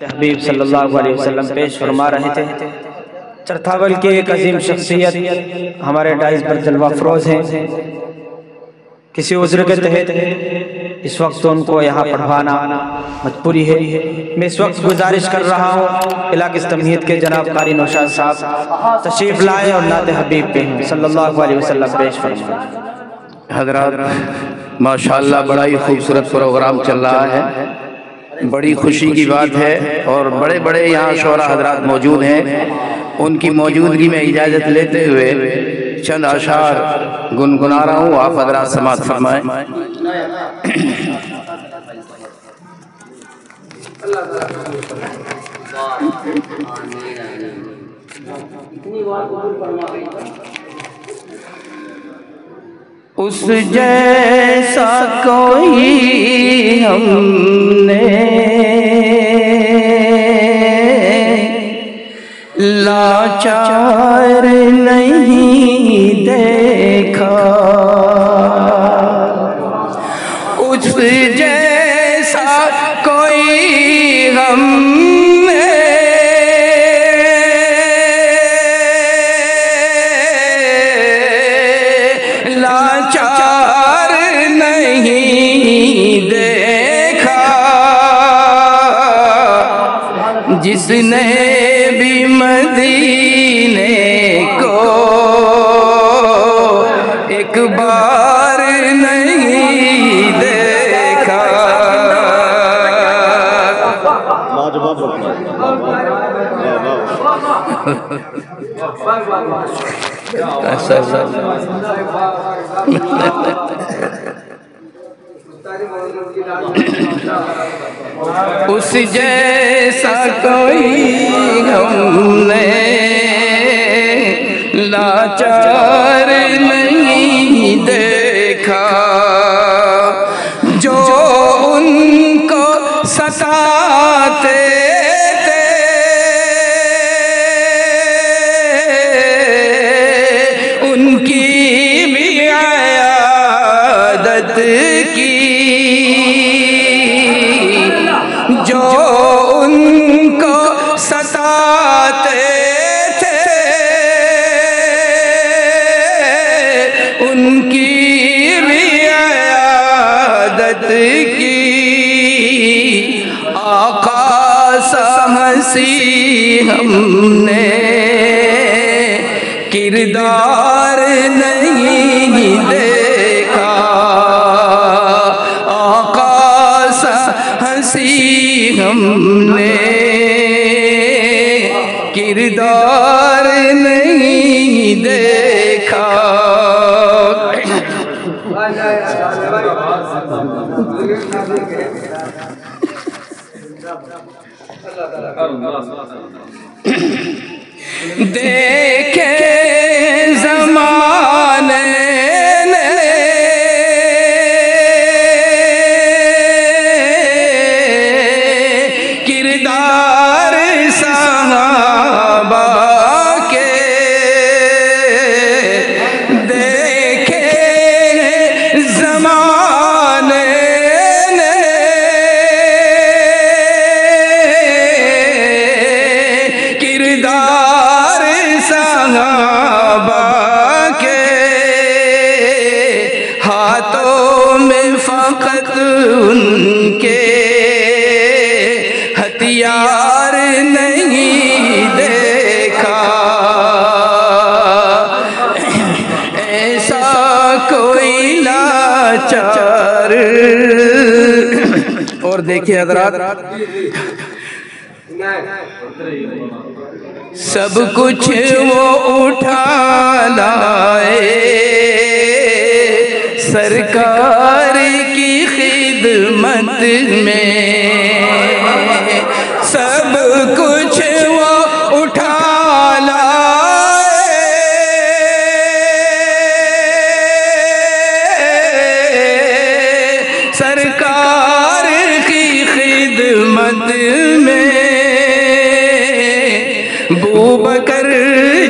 हबीब सल्लल्लाहु अलैहि वसल्लम पेश फरमा रहे थे। चरथावल की एक अजीम शख्सियत हमारे डाइस पर जलवा फरोज हैं। किसी उज़्र के तहत इस वक्त उनको यहाँ पढ़वाना मजबूरी है। मैं इस वक्त गुजारिश कर रहा हूँ इलाक़े तमहीद के जनाब कारी नौशाद साहब तशरीफ़ लाए और नाते हबीब पे सल्लल्लाहु अलैहि वसल्लम पेश फरमाएं। हज़रात माशाअल्लाह बड़ा ही खूबसूरत प्रोग्राम चल रहा है, बड़ी खुशी की बात है और बड़े बड़े यहाँ शोरा हज़रात मौजूद हैं। उनकी मौजूदगी में इजाज़त लेते हुए चंद अशार गुनगुना रहा हूँ, आप हज़रात समाअत फरमाएं। उस जैसा कोई हमने लाचार नहीं देखा, उस जैसा कोई हमने लाचार नहीं देखा, जिसने भी मदीने को एक बार नहीं देखा। उस जैसा कोई हमने लाचार नहीं देखा, जो उनको सताते थे उनकी भी आयादत की, जो उनको सताते थे उनकी भी आयादत की। आका सा हंसी हमने किरदार नहीं देखा, आका सा हंसी हमने किरदार नहीं देखा। देखे ज़माने ने किरदार सहाबा के, देखे ज़माने ने किरदार सहाबा के, हाथों में फ़क़त उनके हथियार नहीं देखा, ऐसा कोई लाचार। और देखिए हज़रात, सब कुछ वो उठा लाए सरकार की खिदमत में, सब कुछ वो उठा लाए सरकार की खिदमत में। बूबकर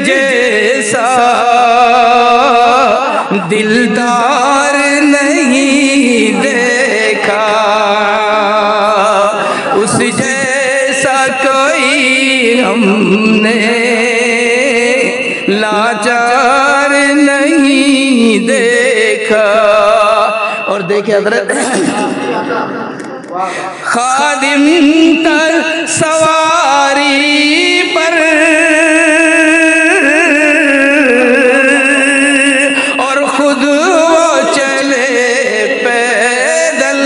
जैसा दिलदार नहीं देखा, उस जैसा देखे हजरत खादिम तर सवारी पर और खुद वो चले पैदल।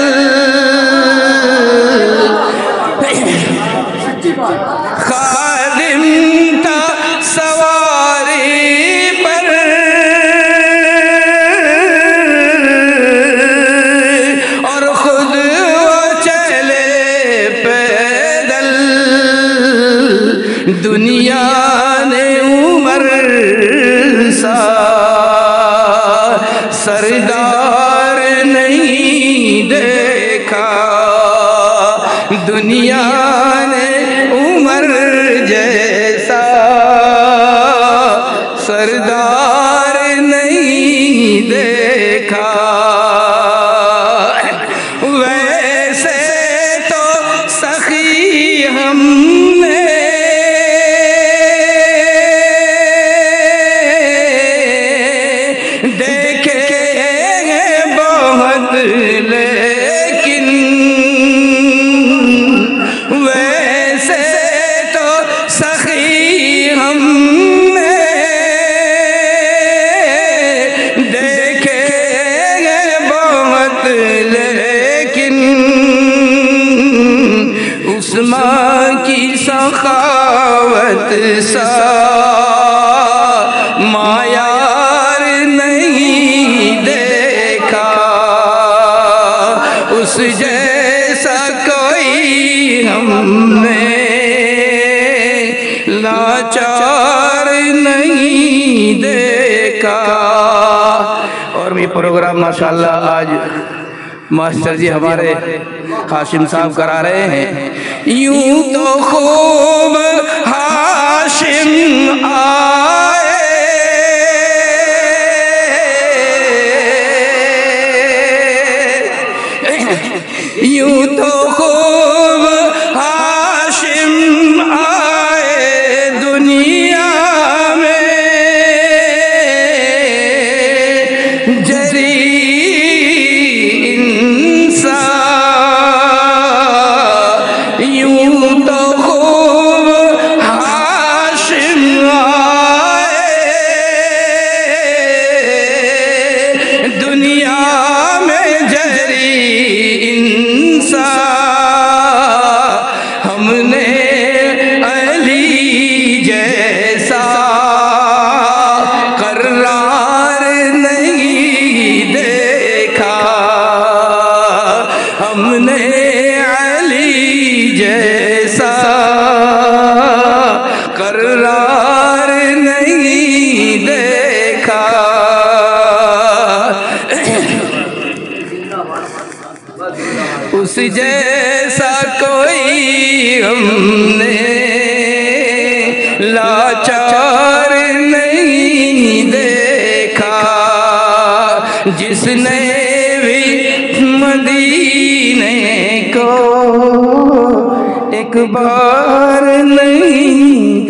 खादिम था सवारी पर और खुद वो चले पैदल। दुनिया ने उमर सा सरदार नहीं देखा। दुनिया ने उमर जैसा सरदार नहीं देखा। वैसे तो सखी हमने देखे बहुत, लेकिन वैसे तो सखी हमने देखे बहुत, लेकिन उस्मा की सखावत सा मायार नहीं देखा। उस जैसा कोई हमने लाचार नहीं देखा। और ये प्रोग्राम माशाल्लाह आज मास्टर जी हमारे हाशिम साहब करा रहे हैं। यूं तो खूब हाशिम आए, यूं तो खूब हाशिम आए दुनिया में। जरी यूं तो खूब हाशिम आए दुनिया में। जरी इंसान हमने अली जैसा करार नहीं देखा। हमने जैसा करार नहीं देखा। उस जैसा कोई हमने लाचार नहीं देखा। जिसने भी मदीने को एक बार नहीं